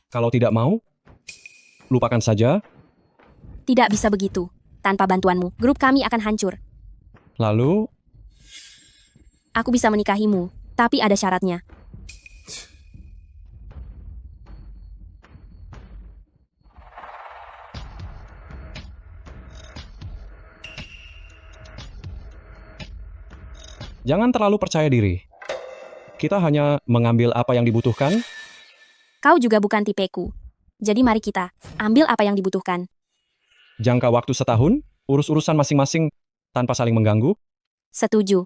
Kalau tidak mau, lupakan saja. Tidak bisa begitu. Tanpa bantuanmu, grup kami akan hancur. Lalu, Aku bisa menikahimu, tapi ada syaratnya. jangan terlalu percaya diri. Kita hanya mengambil apa yang dibutuhkan. Kau juga bukan tipeku. Jadi mari kita ambil apa yang dibutuhkan. Jangka waktu setahun, urus-urusan masing-masing tanpa saling mengganggu. Setuju.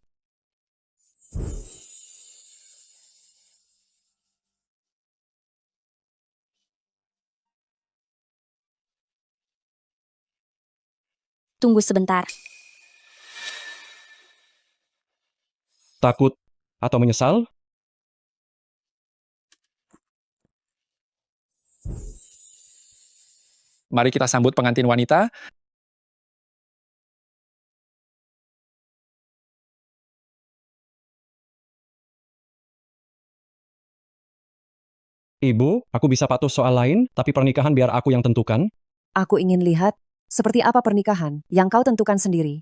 Tunggu sebentar. Takut atau menyesal? Mari kita sambut pengantin wanita. Ibu, aku bisa patuh soal lain, tapi pernikahan biar aku yang tentukan. Aku ingin lihat seperti apa pernikahan yang kau tentukan sendiri.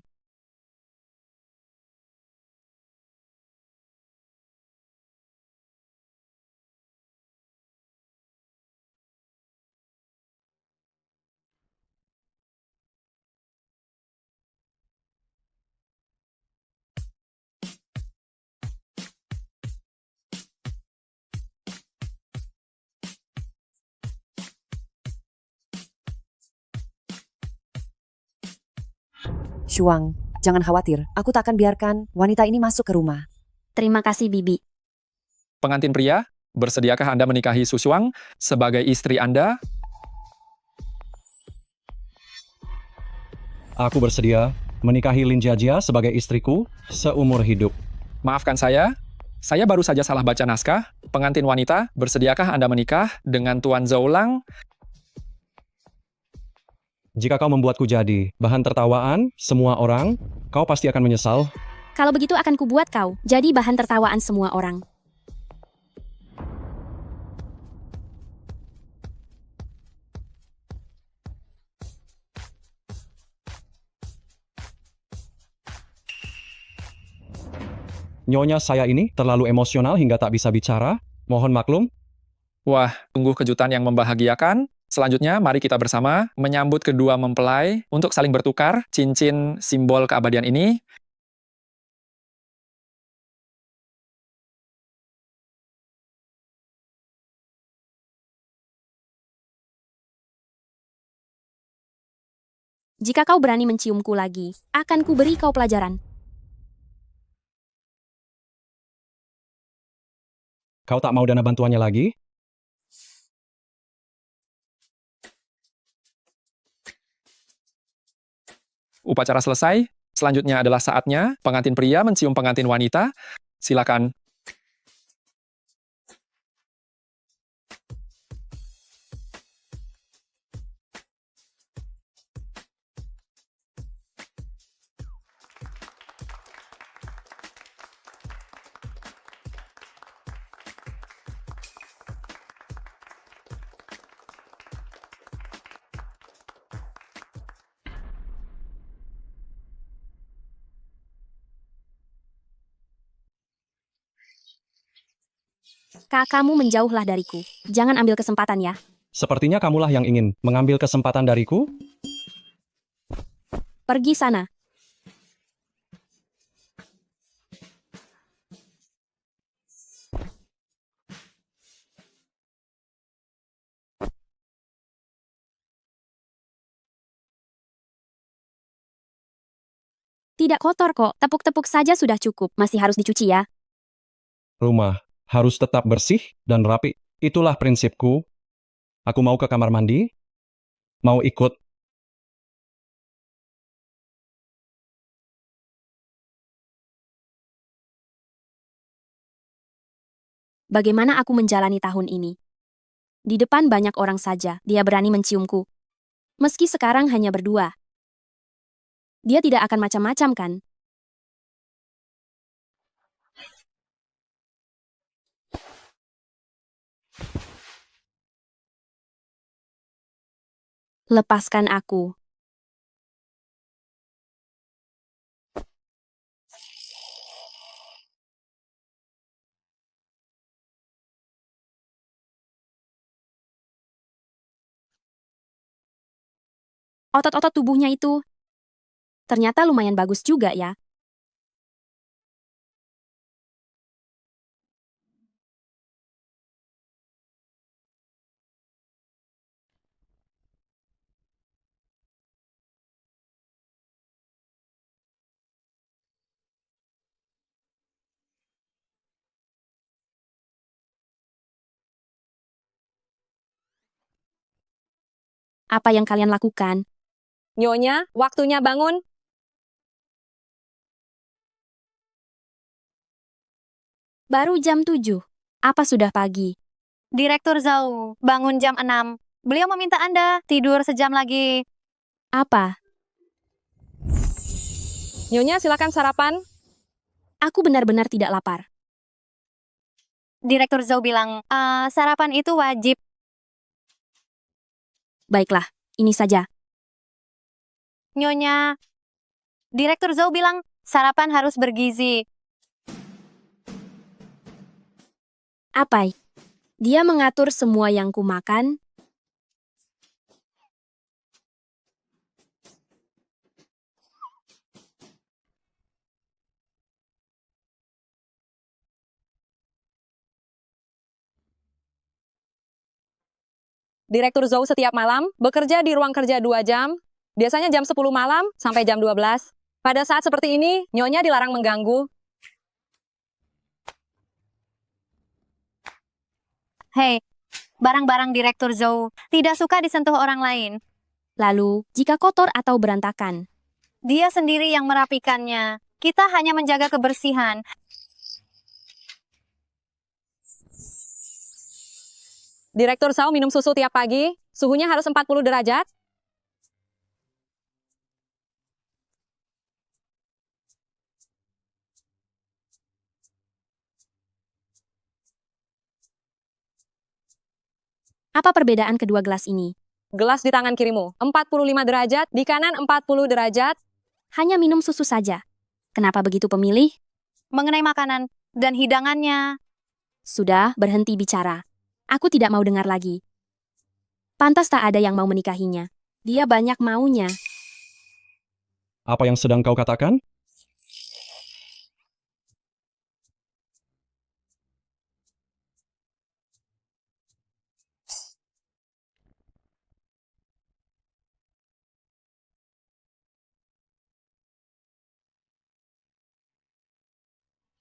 Shuang, jangan khawatir, aku tak akan biarkan wanita ini masuk ke rumah. Terima kasih, Bibi. Pengantin pria, bersediakah Anda menikahi Su Xuang sebagai istri Anda? Aku bersedia menikahi Lin Jiajia sebagai istriku seumur hidup. Maafkan saya baru saja salah baca naskah. Pengantin wanita, bersediakah Anda menikah dengan Tuan Zhoulang? Jika kau membuatku jadi bahan tertawaan semua orang, kau pasti akan menyesal. Kalau begitu akan kubuat kau jadi bahan tertawaan semua orang. Nyonya saya ini terlalu emosional hingga tak bisa bicara. Mohon maklum. Wah, tunggu kejutan yang membahagiakan. Selanjutnya, mari kita bersama menyambut kedua mempelai untuk saling bertukar cincin simbol keabadian ini. Jika kau berani menciumku lagi, akan kuberi kau pelajaran. Kau tak mau dana bantuannya lagi? Upacara selesai. Selanjutnya adalah saatnya pengantin pria mencium pengantin wanita. Silakan. Kakakmu menjauhlah dariku. Jangan ambil kesempatan ya. Sepertinya kamulah yang ingin mengambil kesempatan dariku. Pergi sana. Tidak kotor kok, tepuk-tepuk saja sudah cukup. Masih harus dicuci ya. Rumah harus tetap bersih dan rapi. Itulah prinsipku. Aku mau ke kamar mandi. Mau ikut. Bagaimana aku menjalani tahun ini? Di depan banyak orang saja, dia berani menciumku. Meski sekarang hanya berdua. Dia tidak akan macam-macam kan? Lepaskan aku. Otot-otot tubuhnya itu ternyata lumayan bagus juga ya. Apa yang kalian lakukan? Nyonya, waktunya bangun. Baru jam 7. Apa sudah pagi? Direktur Zhao, bangun jam 6. Beliau meminta Anda tidur sejam lagi. Apa? Nyonya, silakan sarapan. Aku benar-benar tidak lapar. Direktur Zhao bilang, sarapan itu wajib. Baiklah, ini saja. Nyonya, Direktur Zhao bilang, sarapan harus bergizi. Apa? Dia mengatur semua yang kumakan? Direktur Zhou setiap malam bekerja di ruang kerja 2 jam, biasanya jam 10 malam sampai jam 12. Pada saat seperti ini, Nyonya dilarang mengganggu. Hei, barang-barang Direktur Zhao tidak suka disentuh orang lain. Lalu, jika kotor atau berantakan, Dia sendiri yang merapikannya. Kita hanya menjaga kebersihan. Direktur Zhou minum susu tiap pagi, suhunya harus 40 derajat. apa perbedaan kedua gelas ini? Gelas di tangan kirimu, 45 derajat, di kanan 40 derajat. Hanya minum susu saja. Kenapa begitu pemilih? Mengenai makanan dan hidangannya. Sudah, berhenti bicara. Aku tidak mau dengar lagi. Pantas tak ada yang mau menikahinya. Dia banyak maunya. Apa yang sedang kau katakan?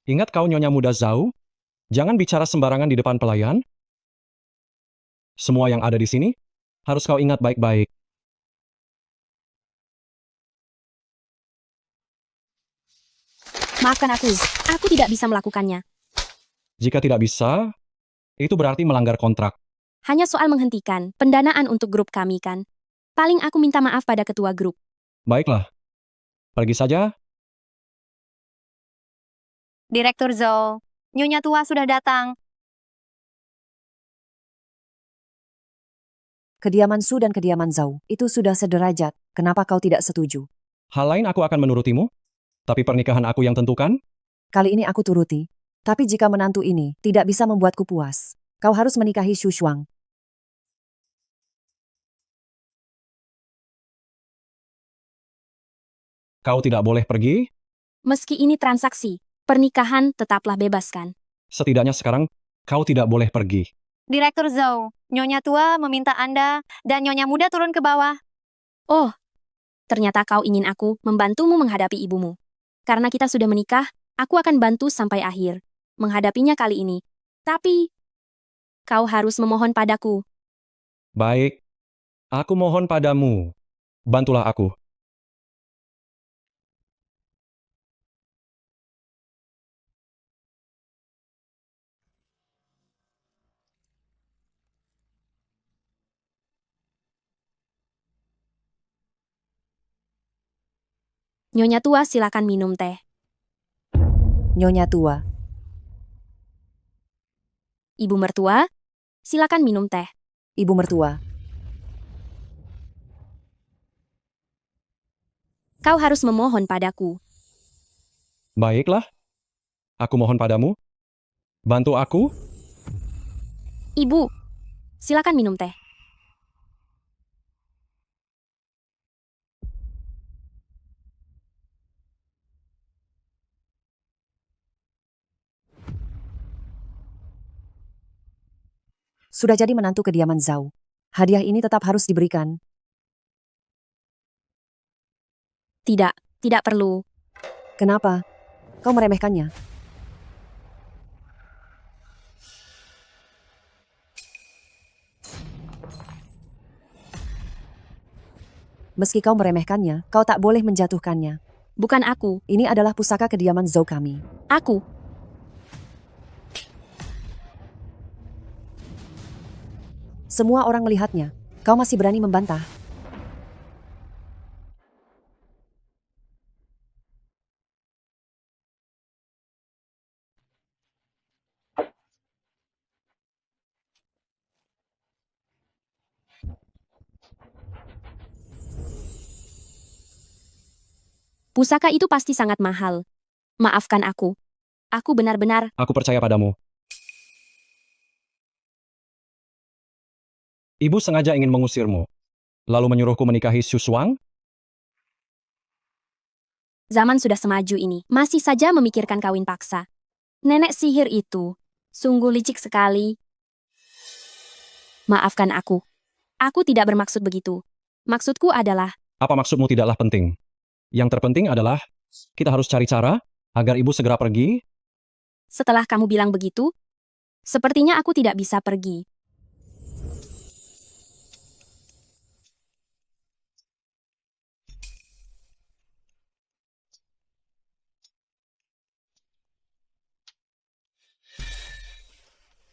Ingat kau Nyonya Muda Zhao, jangan bicara sembarangan di depan pelayan. Semua yang ada di sini harus kau ingat baik-baik. Maafkan aku. Aku tidak bisa melakukannya. Jika tidak bisa, itu berarti melanggar kontrak. Hanya soal menghentikan pendanaan untuk grup kami kan. Paling aku minta maaf pada ketua grup. Baiklah, pergi saja. Direktur Zhao, Nyonya tua sudah datang. Kediaman Su dan kediaman Zhao itu sudah sederajat. Kenapa kau tidak setuju? Hal lain aku akan menurutimu, tapi pernikahan aku yang tentukan. Kali ini aku turuti. Tapi jika menantu ini tidak bisa membuatku puas, kau harus menikahi Xu Shuang. Kau tidak boleh pergi, Meski ini transaksi, pernikahan tetaplah bebas kan. setidaknya sekarang kau tidak boleh pergi. Direktur Zhao, Nyonya tua meminta Anda dan Nyonya muda turun ke bawah. Oh, ternyata kau ingin aku membantumu menghadapi ibumu. Karena kita sudah menikah, aku akan bantu sampai akhir. Menghadapinya kali ini. Tapi, kau harus memohon padaku. Baik, aku mohon padamu, bantulah aku. Nyonya tua silakan minum teh. Nyonya tua, Ibu mertua, silakan minum teh. ibu mertua. Kau harus memohon padaku. Baiklah, aku mohon padamu. Bantu aku. Ibu, silakan minum teh. Sudah jadi menantu kediaman Zhao. Hadiah ini tetap harus diberikan. Tidak, tidak perlu. Kenapa? Kau meremehkannya. Meski kau meremehkannya, kau tak boleh menjatuhkannya. Bukan aku, Ini adalah pusaka kediaman Zhao kami. aku. Semua orang melihatnya. Kau masih berani membantah. Pusaka itu pasti sangat mahal. Maafkan aku. Aku benar-benar, Aku percaya padamu. Ibu sengaja ingin mengusirmu, lalu menyuruhku menikahi Xu Shuang? zaman sudah semaju ini, masih saja memikirkan kawin paksa. Nenek sihir itu, sungguh licik sekali. Maafkan aku. Aku tidak bermaksud begitu. Maksudku adalah, Apa maksudmu tidaklah penting? Yang terpenting adalah, kita harus cari cara agar ibu segera pergi. setelah kamu bilang begitu, sepertinya aku tidak bisa pergi.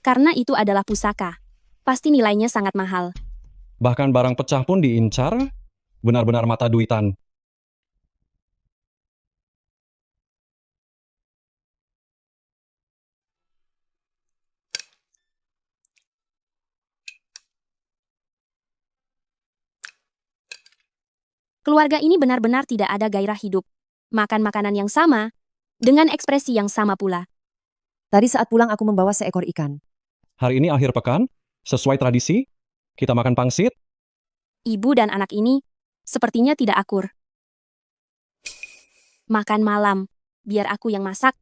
Karena itu adalah pusaka. Pasti nilainya sangat mahal. Bahkan barang pecah pun diincar. Benar-benar mata duitan. Keluarga ini benar-benar tidak ada gairah hidup. Makan makanan yang sama, dengan ekspresi yang sama pula. Tadi saat pulang aku membawa seekor ikan. Hari ini akhir pekan, sesuai tradisi, kita makan pangsit. Ibu dan anak ini sepertinya tidak akur. Makan malam, biar aku yang masak.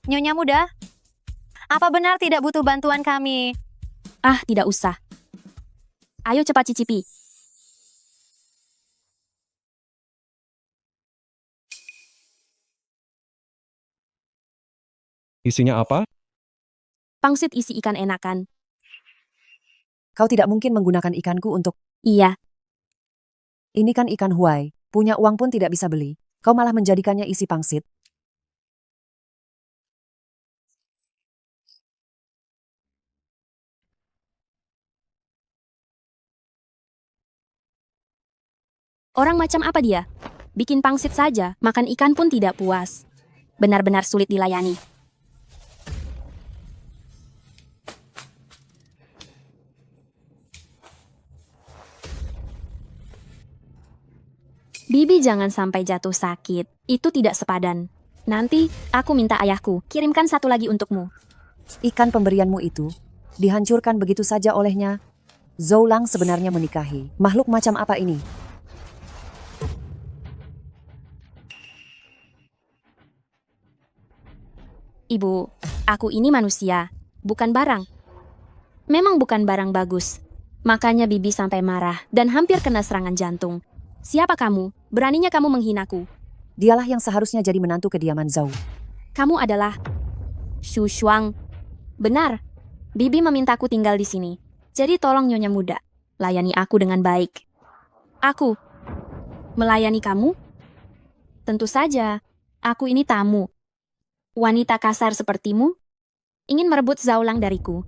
Nyonya muda, apa benar tidak butuh bantuan kami? Ah, tidak usah. Ayo cepat cicipi. Isinya apa? Pangsit isi ikan enakan. Kau tidak mungkin menggunakan ikanku untuk... Iya, Ini kan ikan huai. Punya uang pun tidak bisa beli. Kau malah menjadikannya isi pangsit. orang macam apa dia? Bikin pangsit saja, makan ikan pun tidak puas. Benar-benar sulit dilayani. Bibi jangan sampai jatuh sakit. Itu tidak sepadan. Nanti, aku minta ayahku, kirimkan satu lagi untukmu. Ikan pemberianmu itu dihancurkan begitu saja olehnya. Zhou Lang sebenarnya menikahi. Makhluk macam apa ini? Ibu, aku ini manusia, bukan barang. Memang bukan barang bagus. Makanya Bibi sampai marah dan hampir kena serangan jantung. Siapa kamu? Beraninya kamu menghinaku. Dialah yang seharusnya jadi menantu kediaman Zhao. Kamu adalah Xu Shuang. Benar. Bibi memintaku tinggal di sini. Jadi tolong Nyonya muda, layani aku dengan baik. Aku melayani kamu? Tentu saja. Aku ini tamu. Wanita kasar sepertimu? ingin merebut Zaulang dariku.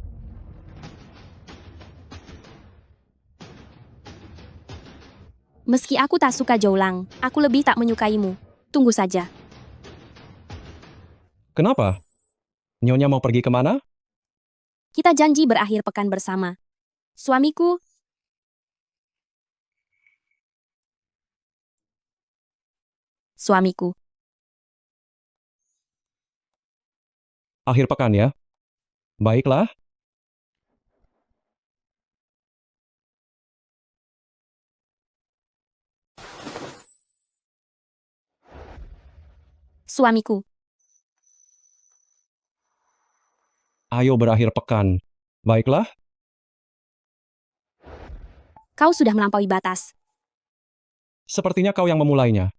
Meski aku tak suka Zaulang, aku lebih tak menyukaimu. Tunggu saja. Kenapa? Nyonya mau pergi kemana? Kita janji berakhir pekan bersama. Suamiku, suamiku. Akhir pekan ya? Baiklah. Suamiku. Ayo berakhir pekan. Baiklah. Kau sudah melampaui batas. Sepertinya kau yang memulainya.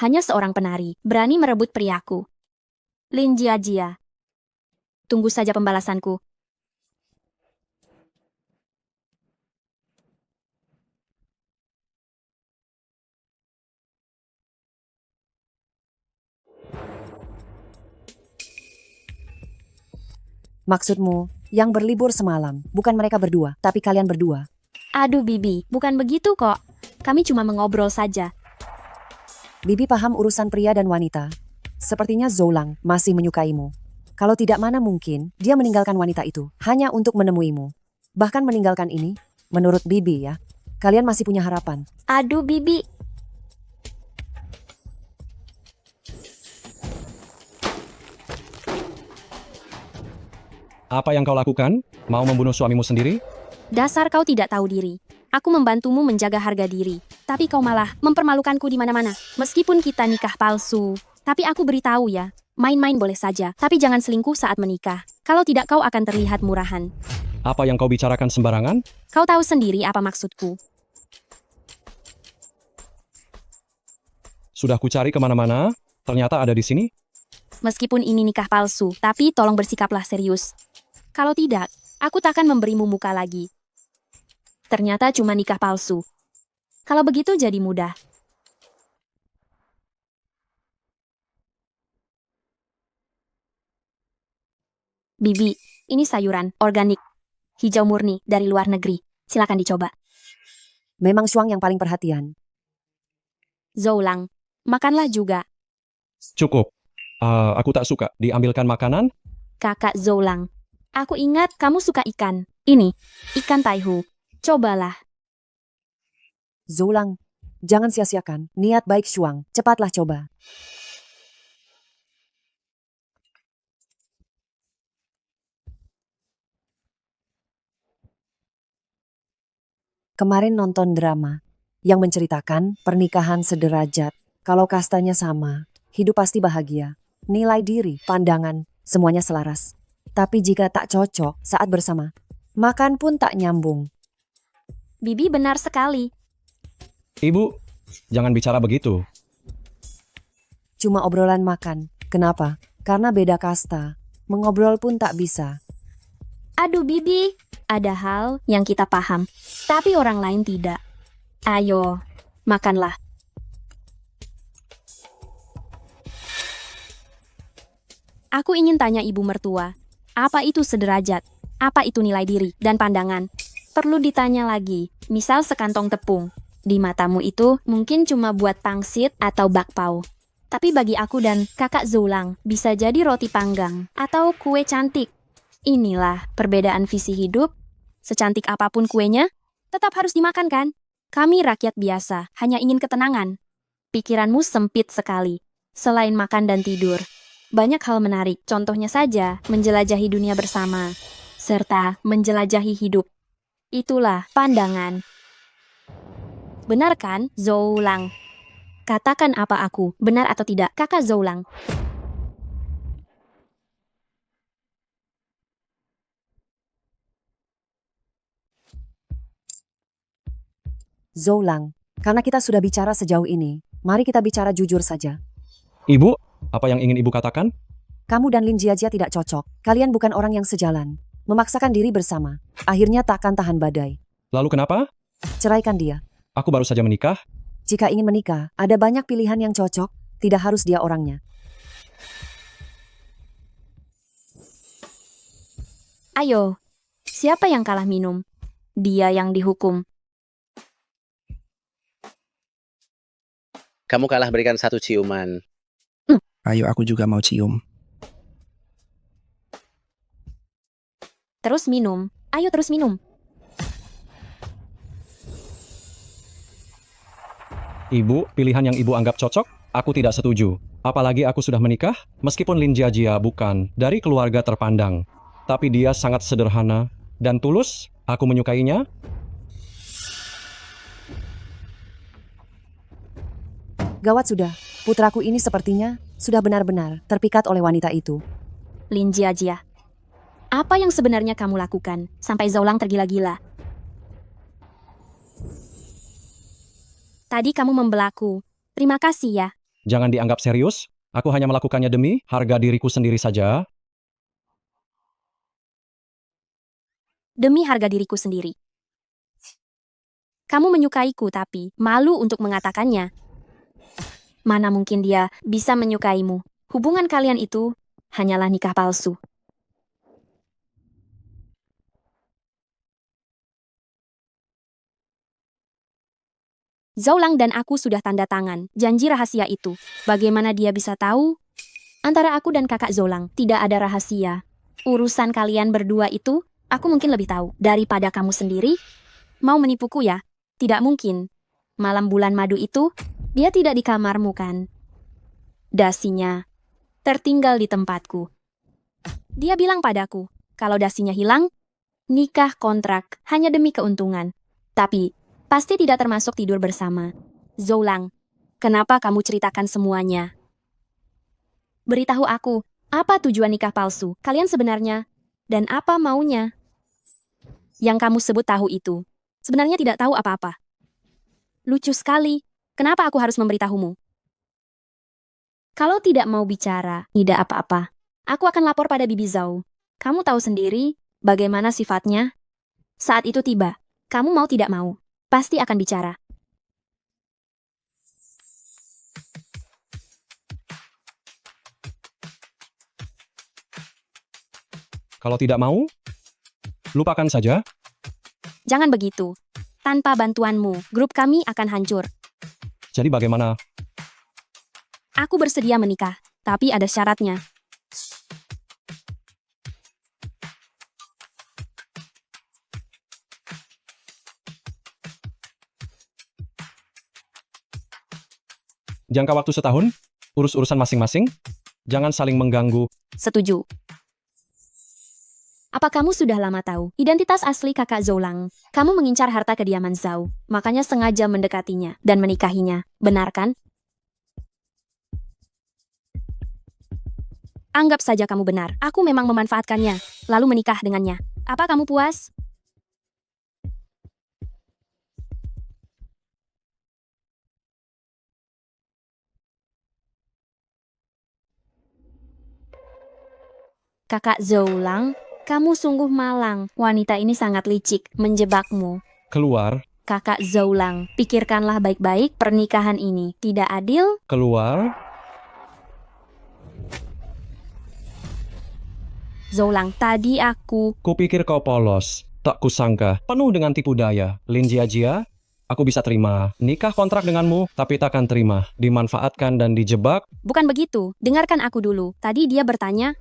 Hanya seorang penari berani merebut priaku. Lin Jia. Tunggu saja pembalasanku. Maksudmu, yang berlibur semalam, bukan mereka berdua, tapi kalian berdua. Aduh Bibi, bukan begitu kok. Kami cuma mengobrol saja. Bibi paham urusan pria dan wanita. Sepertinya Zoulang masih menyukaimu. Kalau tidak, mana mungkin dia meninggalkan wanita itu hanya untuk menemuimu. Bahkan meninggalkan ini, menurut Bibi ya, kalian masih punya harapan. Aduh Bibi. Apa yang kau lakukan? Mau membunuh suamimu sendiri? Dasar kau tidak tahu diri. Aku membantumu menjaga harga diri. Tapi kau malah mempermalukanku di mana-mana. Meskipun kita nikah palsu. Tapi aku beritahu ya, main-main boleh saja. Tapi jangan selingkuh saat menikah. Kalau tidak kau akan terlihat murahan. Apa yang kau bicarakan sembarangan? Kau tahu sendiri apa maksudku. Sudah kucari kemana-mana, ternyata ada di sini. Meskipun ini nikah palsu, tapi tolong bersikaplah serius. Kalau tidak, aku takkan memberimu muka lagi. Ternyata cuma nikah palsu. Kalau begitu jadi mudah. Bibi, ini sayuran, organik. Hijau murni, dari luar negeri. Silakan dicoba. Memang Shuang yang paling perhatian. Zoulang, makanlah juga. Cukup. Aku tak suka diambilkan makanan. Kakak Zoulang. Aku ingat kamu suka ikan. Ini, ikan taihu. Cobalah. Zoulang, jangan sia-siakan niat baik Shuang. Cepatlah coba. Kemarin nonton drama yang menceritakan pernikahan sederajat. Kalau kastanya sama, hidup pasti bahagia. Nilai diri, pandangan, semuanya selaras. Tapi jika tak cocok saat bersama, makan pun tak nyambung. Bibi benar sekali. Ibu, jangan bicara begitu. Cuma obrolan makan. Kenapa? Karena beda kasta. Mengobrol pun tak bisa. Aduh Bibi, ada hal yang kita paham, tapi orang lain tidak. Ayo, makanlah. Aku ingin tanya ibu mertua, apa itu sederajat? Apa itu nilai diri dan pandangan? Perlu ditanya lagi, misal sekantong tepung. Di matamu itu mungkin cuma buat pangsit atau bakpao. Tapi bagi aku dan kakak Zoulang, bisa jadi roti panggang atau kue cantik. Inilah perbedaan visi hidup. Secantik apapun kuenya, tetap harus dimakan kan? Kami rakyat biasa, hanya ingin ketenangan. Pikiranmu sempit sekali. Selain makan dan tidur, banyak hal menarik, contohnya saja menjelajahi dunia bersama, serta menjelajahi hidup. Itulah pandangan. Benar kan, Zoulang? Katakan apa aku, benar atau tidak, kakak Zoulang. Zoulang, karena kita sudah bicara sejauh ini, mari kita bicara jujur saja. Ibu, apa yang ingin ibu katakan? Kamu dan Lin Jiajia tidak cocok. Kalian bukan orang yang sejalan. Memaksakan diri bersama. Akhirnya takkan tahan badai. Lalu kenapa? Ceraikan dia. Aku baru saja menikah. Jika ingin menikah, ada banyak pilihan yang cocok. Tidak harus dia orangnya. Ayo, siapa yang kalah minum? Dia yang dihukum. Kamu kalah berikan 1 ciuman. Ayo aku juga mau cium. Terus minum. Ayo terus minum. Ibu, pilihan yang ibu anggap cocok, aku tidak setuju. Apalagi aku sudah menikah, meskipun Lin Jiajia bukan dari keluarga terpandang. Tapi dia sangat sederhana dan tulus, aku menyukainya. Gawat sudah. Putraku ini sepertinya sudah benar-benar terpikat oleh wanita itu. Lin Jiajia. Apa yang sebenarnya kamu lakukan sampai Zoulang tergila-gila? Tadi kamu membelaku. Terima kasih ya. Jangan dianggap serius, aku hanya melakukannya demi harga diriku sendiri saja. Demi harga diriku sendiri. Kamu menyukaiku tapi malu untuk mengatakannya. Mana mungkin dia bisa menyukaimu? Hubungan kalian itu hanyalah nikah palsu. Zoulang dan aku sudah tanda tangan janji rahasia itu. Bagaimana dia bisa tahu? Antara aku dan kakak Zoulang tidak ada rahasia. Urusan kalian berdua itu, aku mungkin lebih tahu daripada kamu sendiri. Mau menipuku ya? Tidak mungkin. Malam bulan madu itu, dia tidak di kamarmu kan? Dasinya tertinggal di tempatku. Dia bilang padaku, kalau dasinya hilang, nikah kontrak hanya demi keuntungan. Tapi, pasti tidak termasuk tidur bersama. Zoulang, kenapa kamu ceritakan semuanya? Beritahu aku, apa tujuan nikah palsu kalian sebenarnya? Dan apa maunya? Yang kamu sebut tahu itu, sebenarnya tidak tahu apa-apa. Lucu sekali. Kenapa aku harus memberitahumu? Kalau tidak mau bicara, tidak apa-apa. Aku akan lapor pada Bibi Zhao. Kamu tahu sendiri bagaimana sifatnya. Saat itu tiba, kamu mau tidak mau, pasti akan bicara. Kalau tidak mau, lupakan saja. Jangan begitu. Tanpa bantuanmu, grup kami akan hancur. Jadi bagaimana? Aku bersedia menikah, tapi ada syaratnya. Jangka waktu setahun, urus urusan masing-masing, jangan saling mengganggu. Setuju. Apa kamu sudah lama tahu identitas asli kakak Zoulang? Kamu mengincar harta kediaman Zhao, makanya sengaja mendekatinya dan menikahinya. Benar kan? Anggap saja kamu benar. Aku memang memanfaatkannya, lalu menikah dengannya. Apa kamu puas? Kakak Zoulang, kamu sungguh malang. Wanita ini sangat licik, menjebakmu. Keluar, Kakak Zoulang, pikirkanlah baik-baik pernikahan ini. Tidak adil? keluar. Zoulang, tadi aku... Kupikir kau polos. Tak kusangka, penuh dengan tipu daya. Lin Jiajia, aku bisa terima nikah kontrak denganmu, tapi takkan terima dimanfaatkan dan dijebak. Bukan begitu, dengarkan aku dulu. Tadi dia bertanya,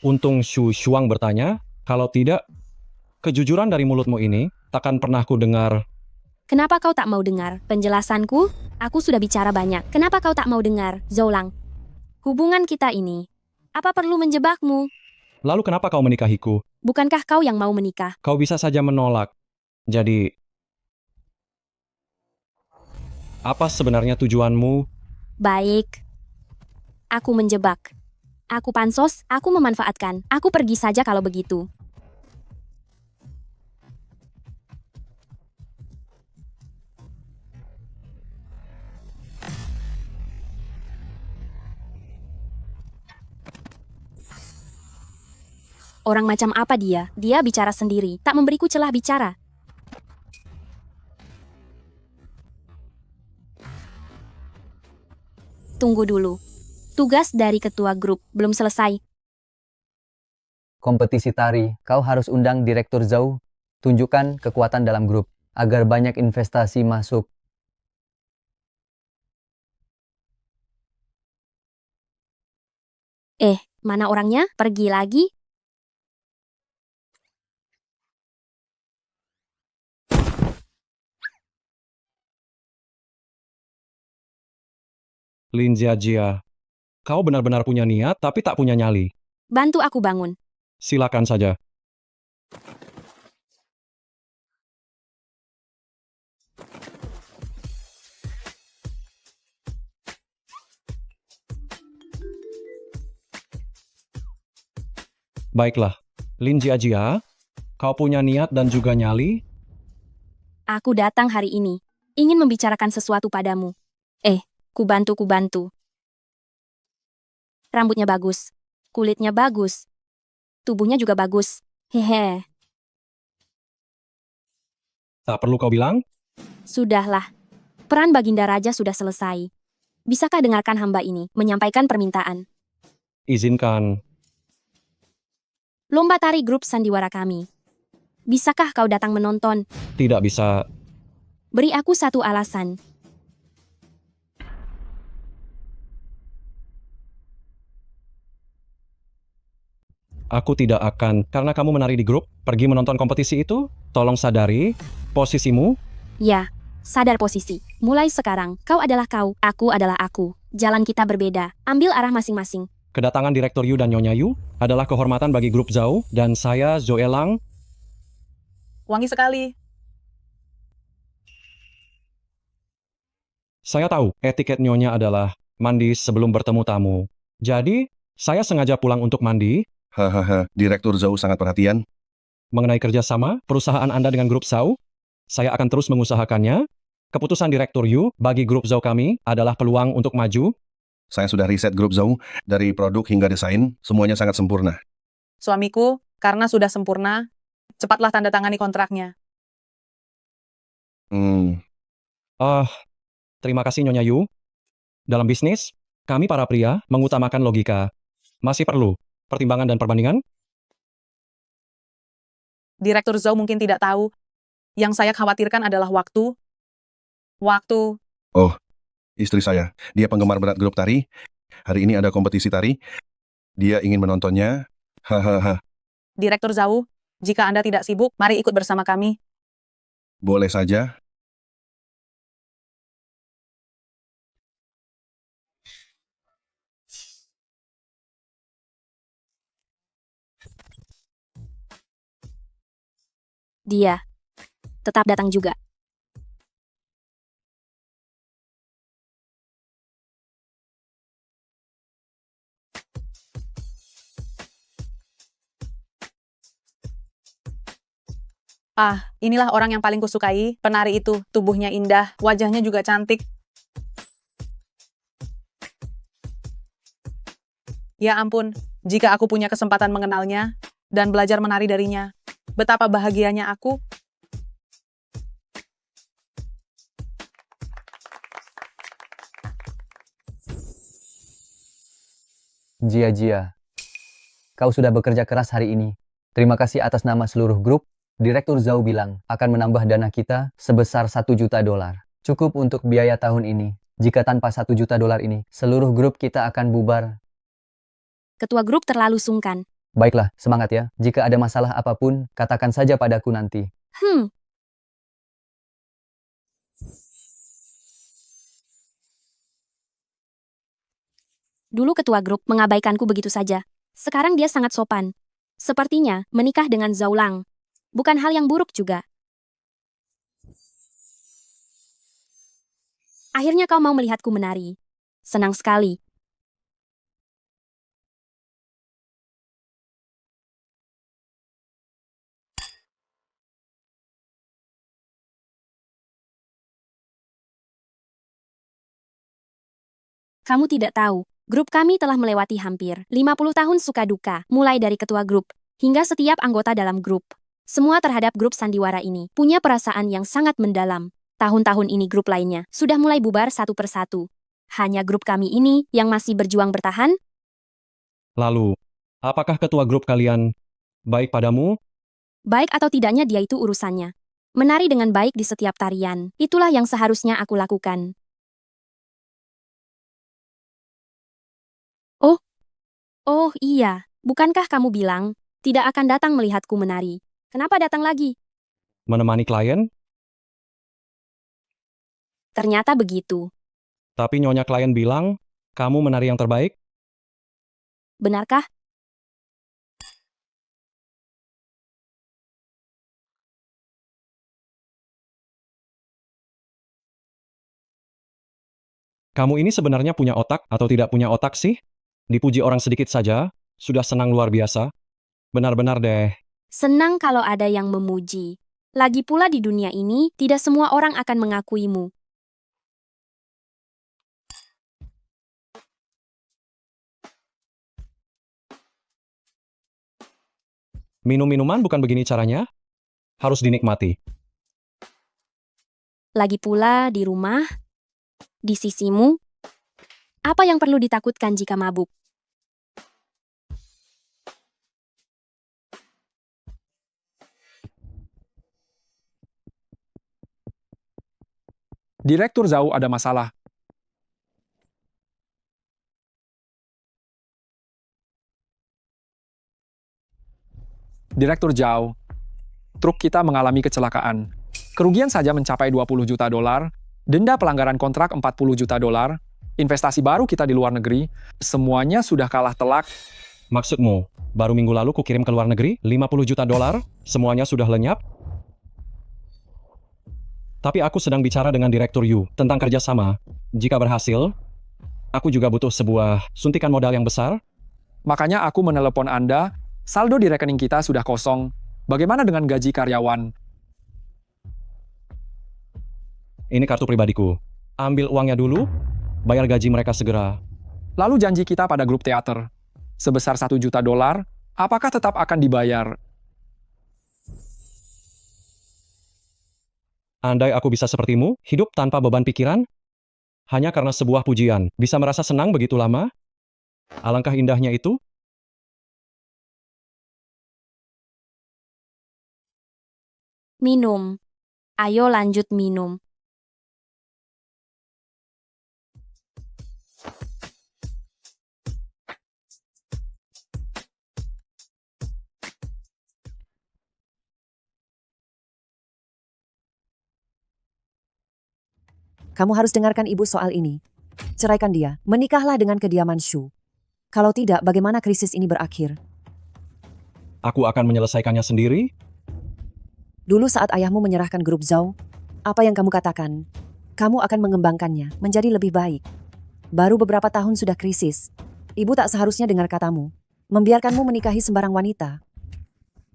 Untung Xu Shuang bertanya, kalau tidak, kejujuran dari mulutmu ini takkan pernah ku dengar. kenapa kau tak mau dengar penjelasanku? Aku sudah bicara banyak. Kenapa kau tak mau dengar, Zoulang? Hubungan kita ini, apa perlu menjebakmu? Lalu kenapa kau menikahiku? Bukankah kau yang mau menikah? Kau bisa saja menolak. Jadi, apa sebenarnya tujuanmu Baik. Aku menjebak. Aku pansos, aku memanfaatkan. Aku pergi saja kalau begitu. Orang macam apa dia? Dia bicara sendiri, tak memberiku celah bicara. Tunggu dulu. Tugas dari ketua grup belum selesai. Kompetisi tari, kau harus undang Direktur Zhou. Tunjukkan kekuatan dalam grup, agar banyak investasi masuk. Mana orangnya? Pergi lagi? Lin Jiajia, kau benar-benar punya niat tapi tak punya nyali. Bantu aku bangun. Silakan saja. Baiklah, Lin Jiajia, kau punya niat dan juga nyali. Aku datang hari ini. Ingin membicarakan sesuatu padamu. Kubantu. Rambutnya bagus. Kulitnya bagus. Tubuhnya juga bagus. Hehe. Tak perlu kau bilang? Sudahlah. Peran Baginda Raja sudah selesai. Bisakah dengarkan hamba ini menyampaikan permintaan? Izinkan. Lomba tari grup sandiwara kami. Bisakah kau datang menonton? Tidak bisa. Beri aku satu alasan. Aku tidak akan, karena kamu menari di grup, pergi menonton kompetisi itu. Tolong sadari posisimu. Ya, sadar posisi. Mulai sekarang, kau adalah kau, aku adalah aku. Jalan kita berbeda. Ambil arah masing-masing. Kedatangan Direktur Yu dan Nyonya Yu adalah kehormatan bagi grup Zhou, dan saya, Zoe Lang, Wangi sekali. saya tahu etiket Nyonya adalah mandi sebelum bertemu tamu. Jadi, saya sengaja pulang untuk mandi. Hahaha, Direktur Zhou sangat perhatian. Mengenai kerjasama perusahaan Anda dengan grup Zhou, saya akan terus mengusahakannya. Keputusan Direktur Yu bagi grup Zhou kami adalah peluang untuk maju. Saya sudah riset grup Zhou, dari produk hingga desain, semuanya sangat sempurna. Suamiku, karena sudah sempurna, cepatlah tanda tangani kontraknya. Terima kasih Nyonya Yu. Dalam bisnis, kami para pria mengutamakan logika. Masih perlu pertimbangan dan perbandingan? Direktur Zhou mungkin tidak tahu. Yang saya khawatirkan adalah waktu. Waktu. Oh, istri saya, dia penggemar berat grup tari. Hari ini ada kompetisi tari. Dia ingin menontonnya. Hahaha, Direktur Zhou, jika Anda tidak sibuk, mari ikut bersama kami. boleh saja. Dia tetap datang juga. Inilah orang yang paling kusukai. Penari itu, tubuhnya indah, wajahnya juga cantik. Ya ampun, jika aku punya kesempatan mengenalnya dan belajar menari darinya, betapa bahagianya aku. Jia, kau sudah bekerja keras hari ini. Terima kasih atas nama seluruh grup. Direktur Zhou bilang akan menambah dana kita sebesar $1 juta. Cukup untuk biaya tahun ini. Jika tanpa $1 juta ini, seluruh grup kita akan bubar. Ketua grup terlalu sungkan. Baiklah, semangat ya. Jika ada masalah apapun, katakan saja padaku nanti. Dulu ketua grup mengabaikanku begitu saja. Sekarang dia sangat sopan. Sepertinya menikah dengan Zhou Lang bukan hal yang buruk juga. Akhirnya kau mau melihatku menari. Senang sekali. Kamu tidak tahu, grup kami telah melewati hampir 50 tahun suka duka, mulai dari ketua grup, hingga setiap anggota dalam grup. Semua terhadap grup sandiwara ini punya perasaan yang sangat mendalam. Tahun-tahun ini grup lainnya sudah mulai bubar satu persatu. Hanya grup kami ini yang masih berjuang bertahan. Lalu, apakah ketua grup kalian baik padamu? Baik atau tidaknya dia itu urusannya. Menari dengan baik di setiap tarian, itulah yang seharusnya aku lakukan. Oh iya, bukankah kamu bilang tidak akan datang melihatku menari? Kenapa datang lagi? Menemani klien? Ternyata begitu. Tapi nyonya klien bilang, kamu menari yang terbaik? Benarkah? Kamu ini sebenarnya punya otak atau tidak punya otak sih? Dipuji orang sedikit saja, sudah senang luar biasa. Benar-benar deh. Senang kalau ada yang memuji. Lagi pula di dunia ini, tidak semua orang akan mengakuimu. Minum minuman bukan begini caranya? Harus dinikmati. Lagi pula di rumah, di sisimu, apa yang perlu ditakutkan jika mabuk? Direktur Zhao ada masalah. Direktur Zhao, truk kita mengalami kecelakaan. Kerugian saja mencapai 20 juta dolar, denda pelanggaran kontrak 40 juta dolar, investasi baru kita di luar negeri, semuanya sudah kalah telak. Maksudmu, baru minggu lalu kukirim ke luar negeri 50 juta dolar, semuanya sudah lenyap? Tapi aku sedang bicara dengan Direktur Yu tentang kerjasama. Jika berhasil, aku juga butuh sebuah suntikan modal yang besar. Makanya aku menelepon Anda, saldo di rekening kita sudah kosong. Bagaimana dengan gaji karyawan? Ini kartu pribadiku. Ambil uangnya dulu, bayar gaji mereka segera. Lalu janji kita pada grup teater, sebesar 1 juta dolar, apakah tetap akan dibayar? Andai aku bisa sepertimu, hidup tanpa beban pikiran, hanya karena sebuah pujian, bisa merasa senang begitu lama? Alangkah indahnya itu. Minum. Ayo lanjut minum. Kamu harus dengarkan ibu soal ini. Ceraikan dia, menikahlah dengan kediaman Shu. Kalau tidak, bagaimana krisis ini berakhir? Aku akan menyelesaikannya sendiri. Dulu saat ayahmu menyerahkan grup Zhao, apa yang kamu katakan? Kamu akan mengembangkannya menjadi lebih baik. Baru beberapa tahun sudah krisis. Ibu tak seharusnya dengar katamu. Membiarkanmu menikahi sembarang wanita.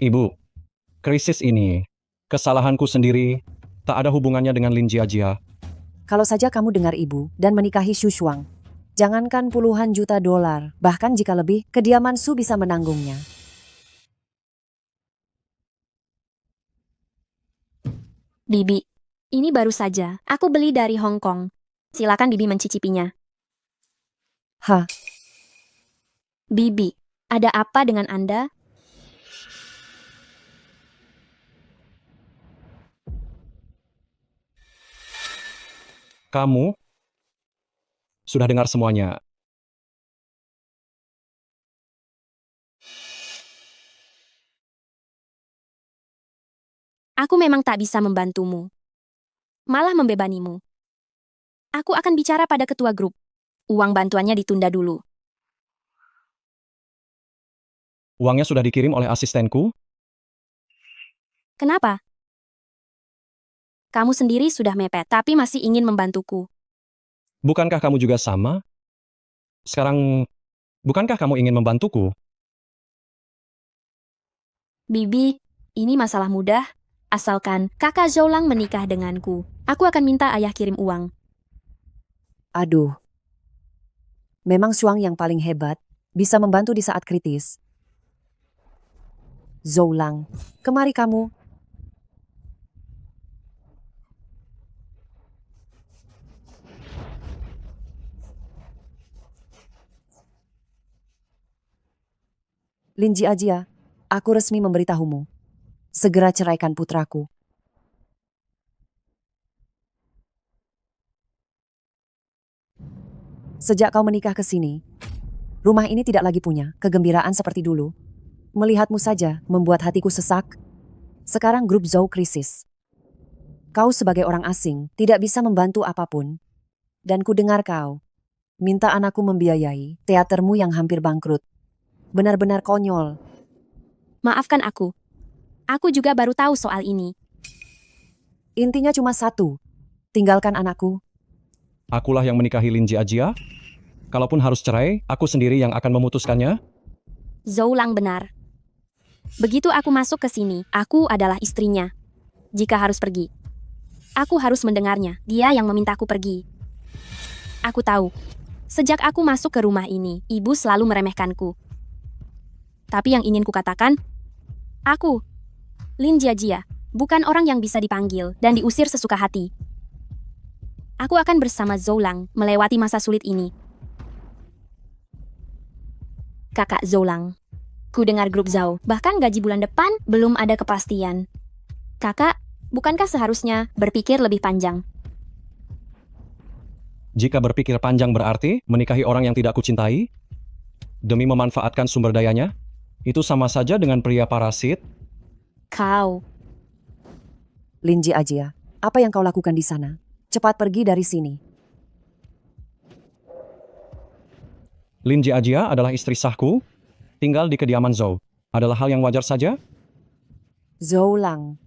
Ibu, krisis ini, kesalahanku sendiri, tak ada hubungannya dengan Lin Jiajia. Kalau saja kamu dengar ibu dan menikahi Xu Shuang. Jangankan puluhan juta dolar, bahkan jika lebih, kediaman Su bisa menanggungnya. Bibi, ini baru saja. Aku beli dari Hong Kong. Silakan Bibi mencicipinya. Hah? Bibi, ada apa dengan Anda? Kamu sudah dengar semuanya. Aku memang tak bisa membantumu. Malah membebanimu. Aku akan bicara pada ketua grup. Uang bantuannya ditunda dulu. Uangnya sudah dikirim oleh asistenku. Kenapa? Kamu sendiri sudah mepet, tapi masih ingin membantuku. Bukankah kamu juga sama? Sekarang, bukankah kamu ingin membantuku? Bibi, ini masalah mudah. Asalkan kakak Zoulang menikah denganku. Aku akan minta ayah kirim uang. Aduh. Memang Shuang yang paling hebat, bisa membantu di saat kritis. Zoulang, kemari kamu. Lin Jiajia, aku resmi memberitahumu. Segera ceraikan putraku. Sejak kau menikah ke sini, rumah ini tidak lagi punya kegembiraan seperti dulu. Melihatmu saja membuat hatiku sesak. Sekarang grup Zhou krisis. Kau sebagai orang asing tidak bisa membantu apapun. Dan ku dengar kau minta anakku membiayai teatermu yang hampir bangkrut. Benar-benar konyol. Maafkan aku. Aku juga baru tahu soal ini. Intinya cuma satu. Tinggalkan anakku. Akulah yang menikahi Lin Jiajia. Kalaupun harus cerai, aku sendiri yang akan memutuskannya. Zoulang benar. Begitu aku masuk ke sini, aku adalah istrinya. Jika harus pergi, aku harus mendengarnya. Dia yang memintaku pergi. Aku tahu. Sejak aku masuk ke rumah ini, ibu selalu meremehkanku. Tapi yang ingin kukatakan, aku, Lin Jiajia, bukan orang yang bisa dipanggil dan diusir sesuka hati. Aku akan bersama Zoulang melewati masa sulit ini. Kakak Zoulang, ku dengar grup Zhou, bahkan gaji bulan depan belum ada kepastian. Kakak, bukankah seharusnya berpikir lebih panjang? Jika berpikir panjang berarti menikahi orang yang tidak kucintai, demi memanfaatkan sumber dayanya, itu sama saja dengan pria parasit. Kau, Lin Jiajia, apa yang kau lakukan di sana? Cepat pergi dari sini. Lin Jiajia adalah istri sahku, tinggal di kediaman Zhou. Adalah hal yang wajar saja. Zoulang,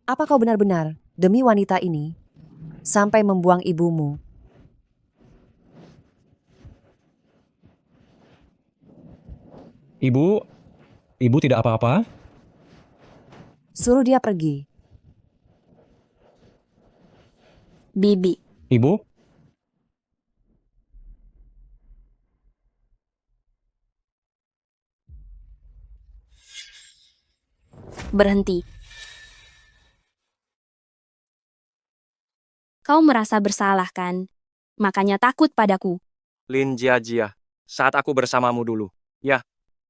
apa kau benar-benar demi wanita ini sampai membuang ibumu? Ibu tidak apa-apa. Suruh dia pergi. Bibi, Ibu, berhenti. Kau merasa bersalah kan? Makanya takut padaku. Lin Jiajia, saat aku bersamamu dulu. Ya,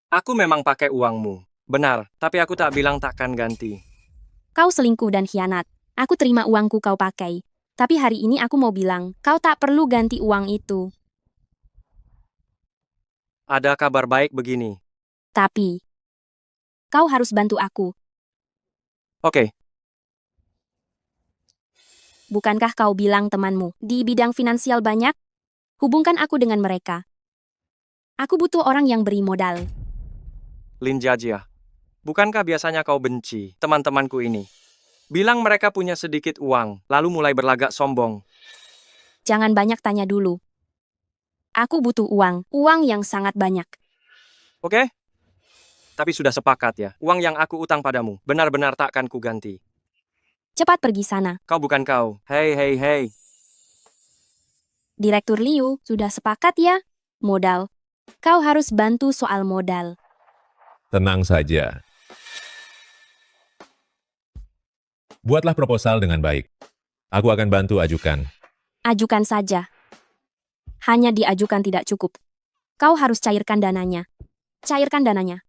aku memang pakai uangmu. Benar, tapi aku tak bilang takkan ganti. Kau selingkuh dan khianat. Aku terima uangku kau pakai. Tapi hari ini aku mau bilang, kau tak perlu ganti uang itu. Ada kabar baik begini. Tapi, kau harus bantu aku. Oke, Bukankah kau bilang temanmu di bidang finansial banyak? Hubungkan aku dengan mereka. Aku butuh orang yang beri modal. Lin Jiajia, bukankah biasanya kau benci teman-temanku ini? Bilang mereka punya sedikit uang, lalu mulai berlagak sombong. Jangan banyak tanya dulu. Aku butuh uang yang sangat banyak. Oke? Tapi sudah sepakat ya, uang yang aku utang padamu benar-benar takkan kuganti. Cepat pergi sana. Kau bukan kau. Hei, hei, hei. Direktur Liu, sudah sepakat ya? Modal. Kau harus bantu soal modal. Tenang saja. Buatlah proposal dengan baik. Aku akan bantu ajukan. Ajukan saja. Hanya diajukan tidak cukup. Kau harus cairkan dananya. Cairkan dananya.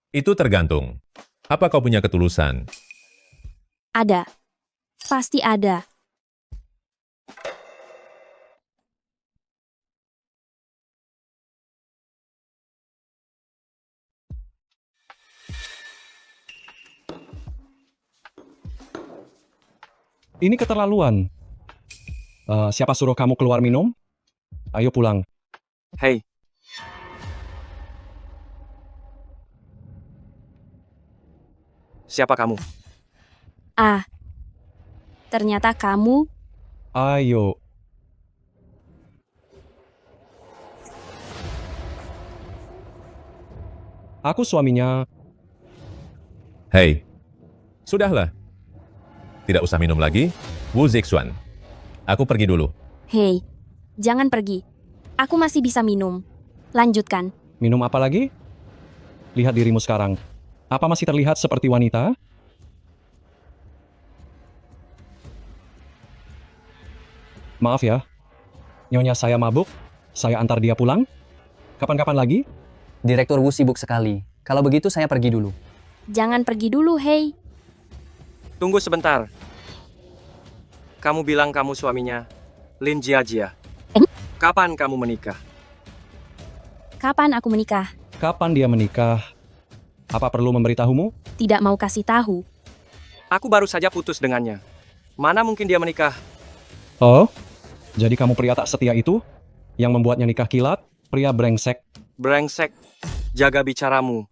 Itu tergantung. Apa kau punya ketulusan? Ada. Pasti ada. ini keterlaluan. Siapa suruh kamu keluar minum? Ayo pulang. Hei, siapa kamu? Ah. Ternyata kamu. Ayo. Aku suaminya. Hei, sudahlah. Tidak usah minum lagi. Wu Zixuan. Aku pergi dulu. Hei, jangan pergi. Aku masih bisa minum. Lanjutkan. Minum apa lagi? Lihat dirimu sekarang. Apa masih terlihat seperti wanita? Maaf ya. Nyonya saya mabuk. Saya antar dia pulang. Kapan-kapan lagi? Direktur Wu sibuk sekali. Kalau begitu saya pergi dulu. Jangan pergi dulu, hei. Tunggu sebentar. Kamu bilang kamu suaminya Lin Jiajia. Kapan kamu menikah? Kapan aku menikah? Kapan dia menikah? Apa perlu memberitahumu? Tidak mau kasih tahu. Aku baru saja putus dengannya. Mana mungkin dia menikah? Oh, jadi kamu pria tak setia itu? Yang membuatnya nikah kilat? Pria brengsek. Brengsek. Jaga bicaramu.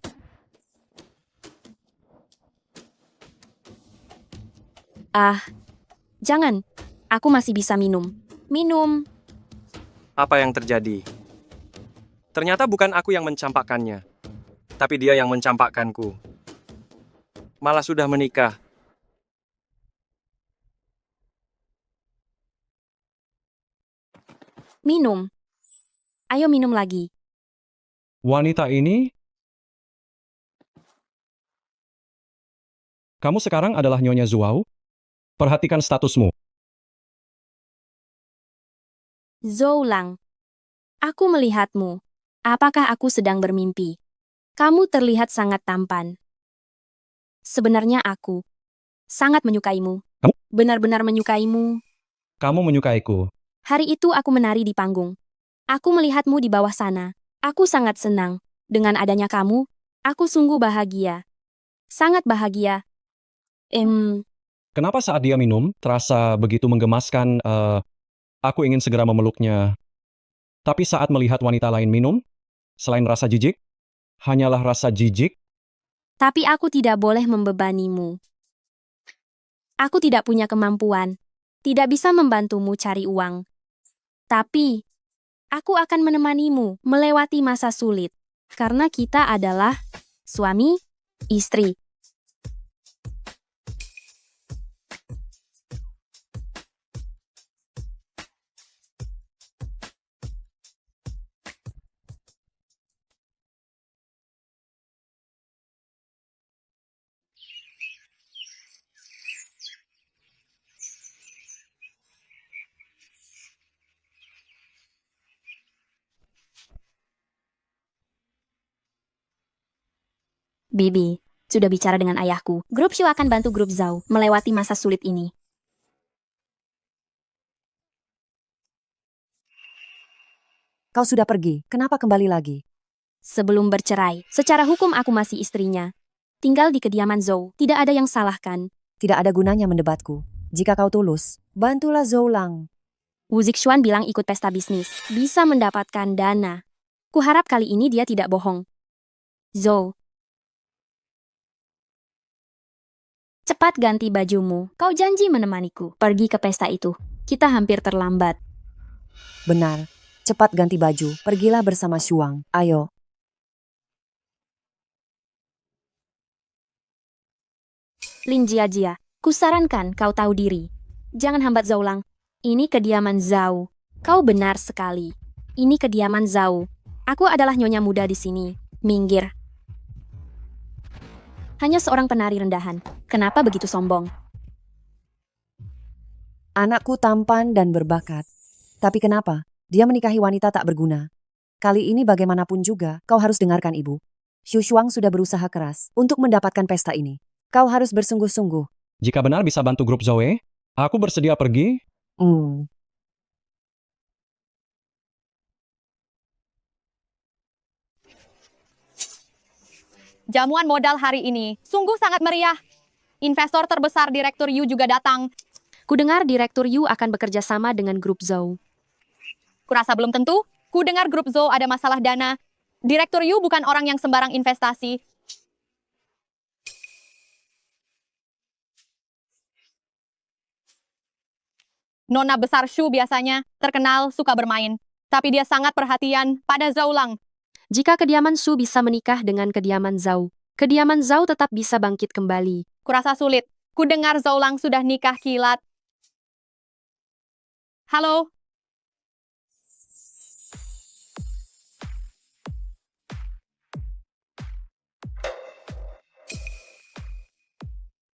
Ah, jangan. Aku masih bisa minum. Minum. Apa yang terjadi? Ternyata bukan aku yang mencampakkannya. Tapi dia yang mencampakkanku. Malah sudah menikah. Minum. Ayo minum lagi. Wanita ini? Kamu sekarang adalah Nyonya Zuao? Perhatikan statusmu. Zoulang. Aku melihatmu. Apakah aku sedang bermimpi? Kamu terlihat sangat tampan. Sebenarnya aku sangat menyukaimu. Kamu? Benar-benar menyukaimu. Kamu menyukaiku. Hari itu aku menari di panggung. Aku melihatmu di bawah sana. Aku sangat senang. Dengan adanya kamu, aku sungguh bahagia. Sangat bahagia. Kenapa saat dia minum, terasa begitu menggemaskan, aku ingin segera memeluknya. Tapi saat melihat wanita lain minum, selain rasa jijik, hanyalah rasa jijik. Tapi aku tidak boleh membebanimu. Aku tidak punya kemampuan. Tidak bisa membantumu cari uang. Tapi, aku akan menemanimu melewati masa sulit. Karena kita adalah suami, istri. Bibi, sudah bicara dengan ayahku. Grup Shu akan bantu grup Zhao melewati masa sulit ini. Kau sudah pergi, kenapa kembali lagi? Sebelum bercerai, secara hukum aku masih istrinya. Tinggal di kediaman Zhao, tidak ada yang salah kan? Tidak ada gunanya mendebatku. Jika kau tulus, bantulah Zoulang. Wu Zixuan bilang ikut pesta bisnis, bisa mendapatkan dana. Kuharap kali ini dia tidak bohong. Zhao, cepat ganti bajumu. Kau janji menemaniku pergi ke pesta itu. Kita hampir terlambat. Benar. Cepat ganti baju, pergilah bersama Shuang. Ayo. Lin Jiajia, kusarankan kau tahu diri. Jangan hambat Zoulang. Ini kediaman Zhao. Kau benar sekali. Ini kediaman Zhao. Aku adalah nyonya muda di sini. Minggir. Hanya seorang penari rendahan. Kenapa begitu sombong? Anakku tampan dan berbakat. Tapi kenapa? Dia menikahi wanita tak berguna. Kali ini bagaimanapun juga, kau harus dengarkan ibu. Xu Shuang sudah berusaha keras untuk mendapatkan pesta ini. Kau harus bersungguh-sungguh. Jika benar bisa bantu grup Zoe, aku bersedia pergi. Jamuan modal hari ini sungguh sangat meriah. Investor terbesar Direktur Yu juga datang. Kudengar Direktur Yu akan bekerja sama dengan grup Zhao. Kurasa belum tentu. Kudengar grup Zhao ada masalah dana. Direktur Yu bukan orang yang sembarang investasi. Nona besar Shu biasanya terkenal suka bermain. Tapi dia sangat perhatian pada Zhao Lang. Jika kediaman Su bisa menikah dengan kediaman Zhao, kediaman Zhao tetap bisa bangkit kembali. Kurasa sulit. Ku dengar Zhou Lang sudah nikah kilat. Halo?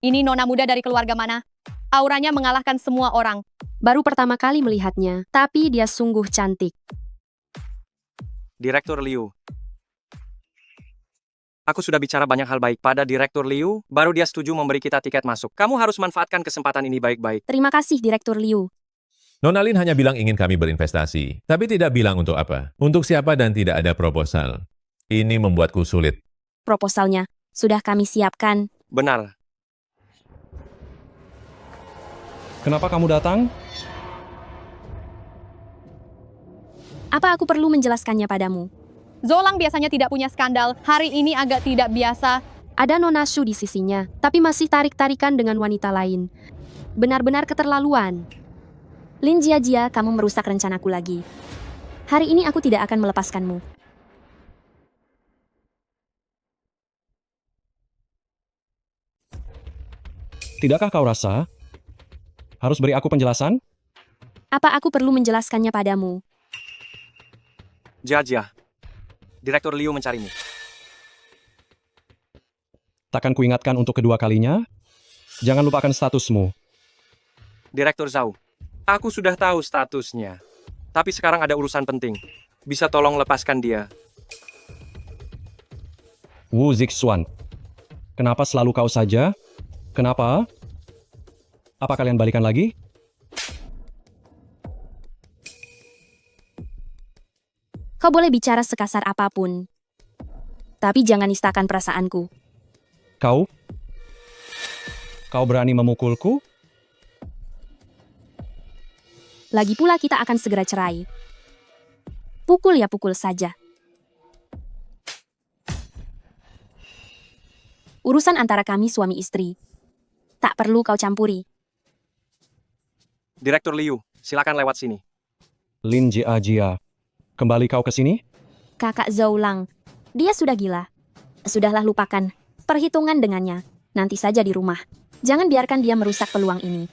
Ini nona muda dari keluarga mana? Auranya mengalahkan semua orang. Baru pertama kali melihatnya, tapi dia sungguh cantik. Direktur Liu. Aku sudah bicara banyak hal baik pada Direktur Liu, baru dia setuju memberi kita tiket masuk. Kamu harus manfaatkan kesempatan ini baik-baik. Terima kasih, Direktur Liu. Nona Lin hanya bilang ingin kami berinvestasi, tapi tidak bilang untuk apa, untuk siapa dan tidak ada proposal. Ini membuatku sulit. Proposalnya sudah kami siapkan. Benar. Kenapa kamu datang? Apa aku perlu menjelaskannya padamu? Zhou Lang biasanya tidak punya skandal, hari ini agak tidak biasa. Ada Nona Shu di sisinya, tapi masih tarik-tarikan dengan wanita lain. Benar-benar keterlaluan. Lin Jiajia, kamu merusak rencanaku lagi. Hari ini aku tidak akan melepaskanmu. Tidakkah kau rasa harus beri aku penjelasan? Apa aku perlu menjelaskannya padamu? Jia, Direktur Liu mencarimu. Takkan kuingatkan untuk kedua kalinya? Jangan lupakan statusmu. Direktur Zhao. Aku sudah tahu statusnya. Tapi sekarang ada urusan penting. Bisa tolong lepaskan dia. Wu Zixuan. Kenapa selalu kau saja? Kenapa? Apa kalian balikan lagi? Kau boleh bicara sekasar apapun. Tapi jangan nistakan perasaanku. Kau? Kau berani memukulku? Lagi pula kita akan segera cerai. Pukul ya pukul saja. Urusan antara kami suami istri. Tak perlu kau campuri. Direktur Liu, silakan lewat sini. Lin Jiajia. Kembali kau ke sini? Kakak Zhou Lang. Dia sudah gila. Sudahlah lupakan. Perhitungan dengannya. Nanti saja di rumah. Jangan biarkan dia merusak peluang ini.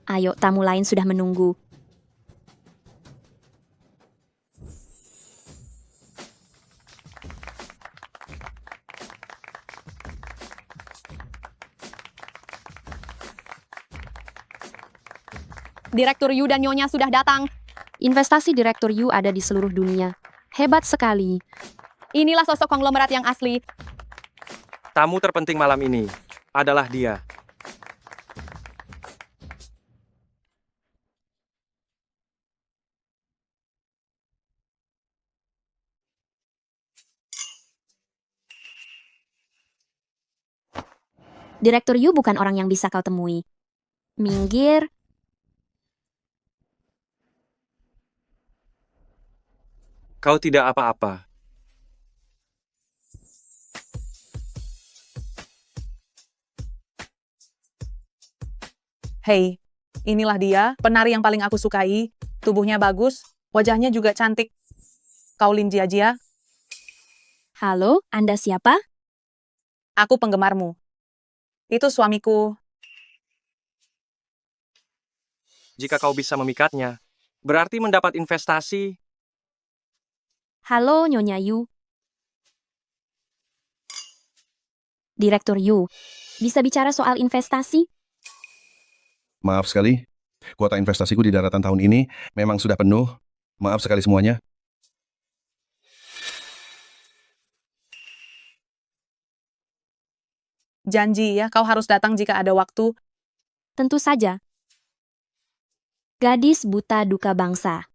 Ayo, tamu lain sudah menunggu. Direktur Yu dan Nyonya sudah datang. Investasi Direktur Yu ada di seluruh dunia. Hebat sekali. Inilah sosok konglomerat yang asli. Tamu terpenting malam ini adalah dia. Direktur Yu bukan orang yang bisa kau temui. Minggir. Kau tidak apa-apa. Hei, inilah dia, penari yang paling aku sukai. Tubuhnya bagus, wajahnya juga cantik. Kau Lin Jiajia? Halo, Anda siapa? Aku penggemarmu. Itu suamiku. Jika kau bisa memikatnya, berarti mendapat investasi. Halo, Nyonya Yu. Direktur Yu, bisa bicara soal investasi? Maaf sekali, kuota investasiku di daratan tahun ini memang sudah penuh. Maaf sekali semuanya. Janji ya, kau harus datang jika ada waktu. Tentu saja. Gadis buta duka bangsa.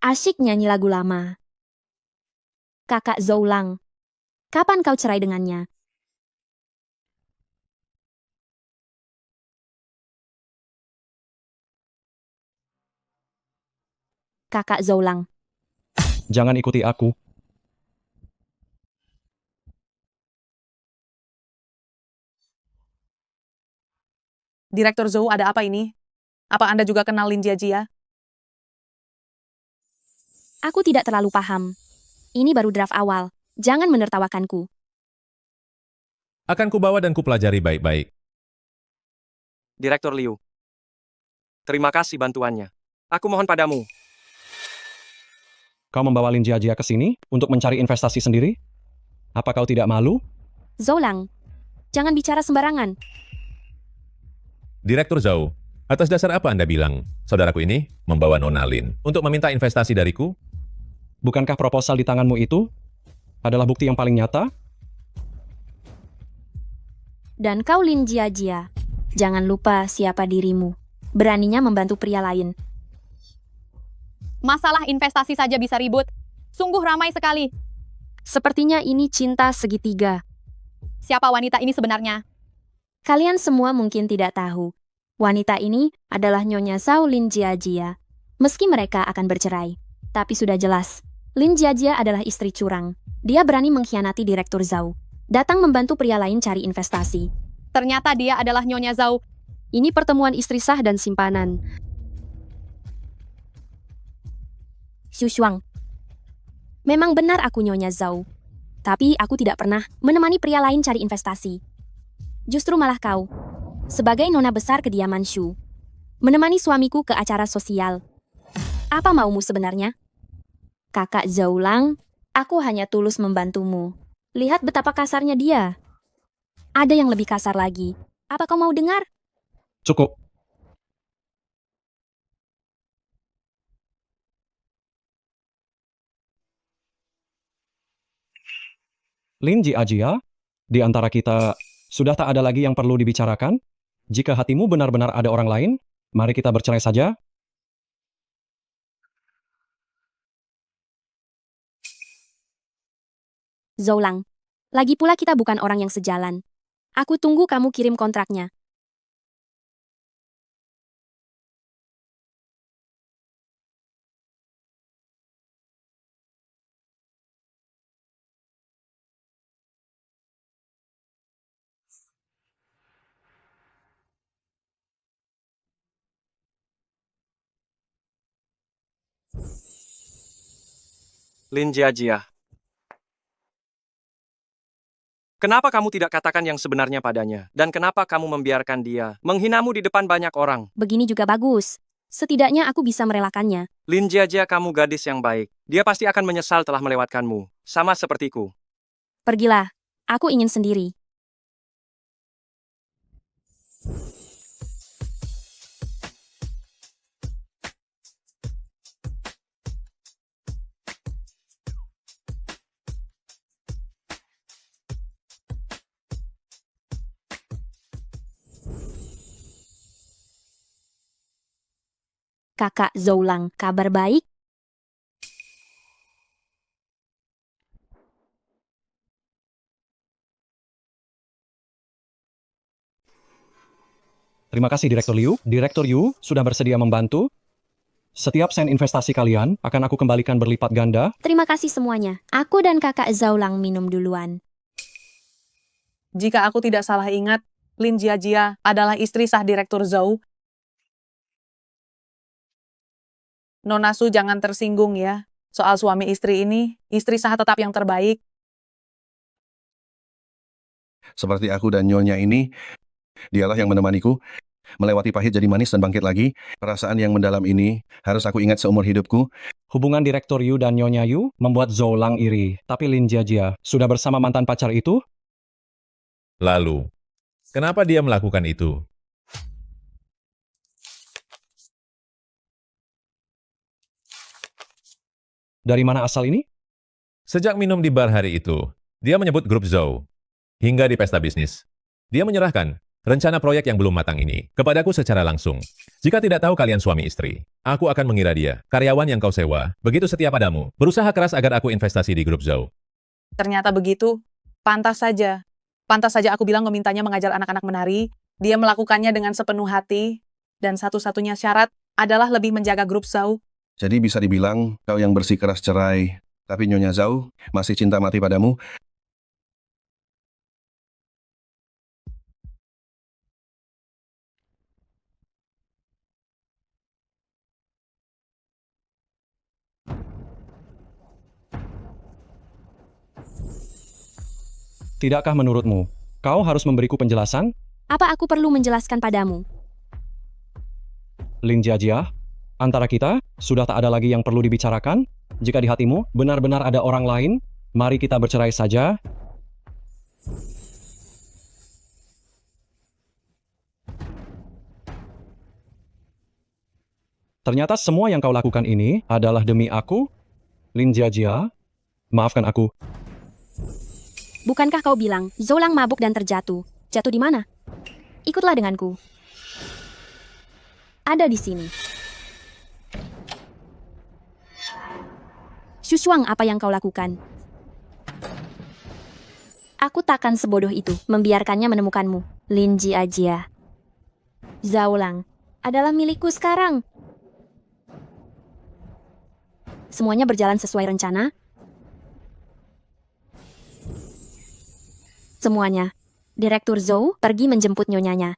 Asyik nyanyi lagu lama. Kakak Zhou Lang. Kapan kau cerai dengannya? Kakak Zhou Lang. Jangan ikuti aku. Direktur Zhou, ada apa ini? Apa Anda juga kenal Lin Jiajia? Aku tidak terlalu paham. Ini baru draft awal. Jangan menertawakanku. Akan kubawa dan kupelajari baik-baik. Direktur Liu. Terima kasih bantuannya. Aku mohon padamu. Kau membawa Lin Jiajia ke sini untuk mencari investasi sendiri? Apa kau tidak malu? Zhou Lang, jangan bicara sembarangan. Direktur Zhou, atas dasar apa Anda bilang saudaraku ini membawa Nona Lin untuk meminta investasi dariku? Bukankah proposal di tanganmu itu adalah bukti yang paling nyata? Dan kau Lin Jiajia, jangan lupa siapa dirimu. Beraninya membantu pria lain. Masalah investasi saja bisa ribut. Sungguh ramai sekali. Sepertinya ini cinta segitiga. Siapa wanita ini sebenarnya? Kalian semua mungkin tidak tahu. Wanita ini adalah Nyonya Zhao Lin Jiajia. Meski mereka akan bercerai, tapi sudah jelas, Lin Jiajia adalah istri curang. Dia berani mengkhianati Direktur Zhao. Datang membantu pria lain cari investasi. Ternyata dia adalah Nyonya Zhao. Ini pertemuan istri sah dan simpanan. Xu Shuang. Memang benar aku Nyonya Zhao. Tapi aku tidak pernah menemani pria lain cari investasi. Justru malah kau, sebagai nona besar kediaman Shu, menemani suamiku ke acara sosial. Apa maumu sebenarnya? Kakak Zhou Lang, aku hanya tulus membantumu. Lihat betapa kasarnya dia. Ada yang lebih kasar lagi. Apa kau mau dengar? Cukup. Lin Jiajia, di antara kita sudah tak ada lagi yang perlu dibicarakan? Jika hatimu benar-benar ada orang lain, mari kita bercerai saja. Zhou Lang, lagi pula kita bukan orang yang sejalan. Aku tunggu kamu kirim kontraknya. Lin Jiajia. Kenapa kamu tidak katakan yang sebenarnya padanya? Dan kenapa kamu membiarkan dia menghinamu di depan banyak orang? Begini juga bagus. Setidaknya aku bisa merelakannya. Lin Jiajia, kamu gadis yang baik. Dia pasti akan menyesal telah melewatkanmu. Sama sepertiku. Pergilah. Aku ingin sendiri. Kakak Zhou Lang, kabar baik? Terima kasih Direktur Liu. Direktur Yu sudah bersedia membantu. Setiap sen investasi kalian akan aku kembalikan berlipat ganda. Terima kasih semuanya. Aku dan kakak Zhou Lang minum duluan. Jika aku tidak salah ingat, Lin Jiajia adalah istri sah Direktur Zhou. Nona Su jangan tersinggung ya. Soal suami istri ini, istri sah tetap yang terbaik. Seperti aku dan Nyonya ini, dialah yang menemaniku melewati pahit jadi manis dan bangkit lagi. Perasaan yang mendalam ini harus aku ingat seumur hidupku. Hubungan Direktur Yu dan Nyonya Yu membuat Zhou Lang iri. Tapi Lin Jiajia sudah bersama mantan pacar itu? Lalu, kenapa dia melakukan itu? Dari mana asal ini? Sejak minum di bar hari itu, dia menyebut grup Zhou. Hingga di pesta bisnis. Dia menyerahkan rencana proyek yang belum matang ini kepadaku secara langsung. Jika tidak tahu kalian suami istri, aku akan mengira dia karyawan yang kau sewa, begitu setia padamu, berusaha keras agar aku investasi di grup Zhou. Ternyata begitu. Pantas saja. Pantas saja aku bilang memintanya mengajar anak-anak menari. Dia melakukannya dengan sepenuh hati. Dan satu-satunya syarat adalah lebih menjaga grup Zhou. Jadi bisa dibilang kau yang bersikeras cerai, tapi Nyonya Zhao masih cinta mati padamu. Tidakkah menurutmu, kau harus memberiku penjelasan? Apa aku perlu menjelaskan padamu? Lin Jiajia, antara kita, sudah tak ada lagi yang perlu dibicarakan? Jika di hatimu benar-benar ada orang lain, mari kita bercerai saja. Ternyata semua yang kau lakukan ini adalah demi aku? Lin Jiajia, maafkan aku. Bukankah kau bilang Zoulang mabuk dan terjatuh? Jatuh di mana? Ikutlah denganku. Ada di sini. Xushuang, apa yang kau lakukan? Aku takkan sebodoh itu membiarkannya menemukanmu, Lin Jiajia. Zoulang adalah milikku sekarang. Semuanya berjalan sesuai rencana. Semuanya. Direktur Zhou pergi menjemput nyonyanya.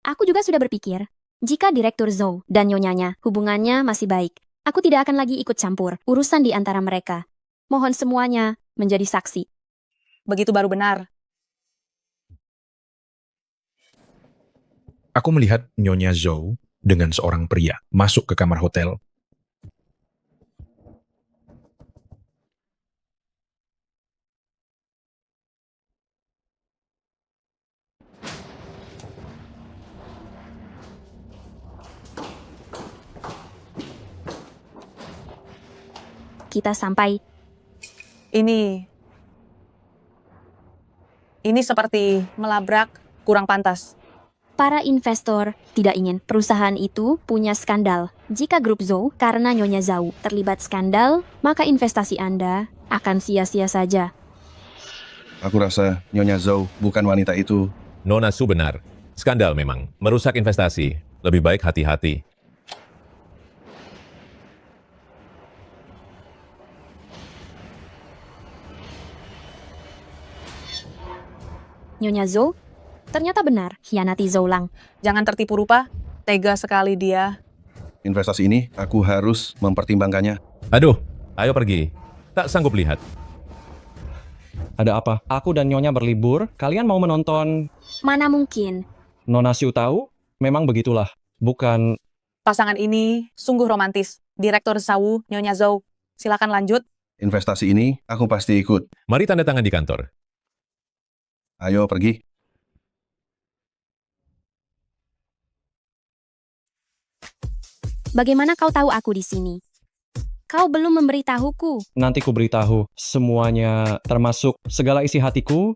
Aku juga sudah berpikir, jika Direktur Zhou dan nyonyanya hubungannya masih baik, aku tidak akan lagi ikut campur urusan di antara mereka. Mohon semuanya menjadi saksi. Begitu baru benar. Aku melihat Nyonya Zhou dengan seorang pria masuk ke kamar hotel. Kita sampai. Ini seperti melabrak, kurang pantas. Para investor tidak ingin perusahaan itu punya skandal. Jika grup Zhou karena Nyonya Zhou terlibat skandal, maka investasi Anda akan sia-sia saja. Aku rasa Nyonya Zhou bukan wanita itu. Nona Su benar. Skandal memang. Merusak investasi. Lebih baik hati-hati. Nyonya Zhou ternyata benar hianati Zoulang. Jangan tertipu rupa, tega sekali dia. Investasi ini aku harus mempertimbangkannya. Aduh, ayo pergi. Tak sanggup lihat. Ada apa? Aku dan Nyonya berlibur, kalian mau menonton? Mana mungkin? Nona Xiu tahu? Memang begitulah. Bukan... Pasangan ini sungguh romantis. Direktur Zhou, Nyonya Zhou. Silakan lanjut. Investasi ini aku pasti ikut. Mari tanda tangan di kantor. Ayo pergi. Bagaimana kau tahu aku di sini? Kau belum memberitahuku. Nanti ku beritahu semuanya, termasuk segala isi hatiku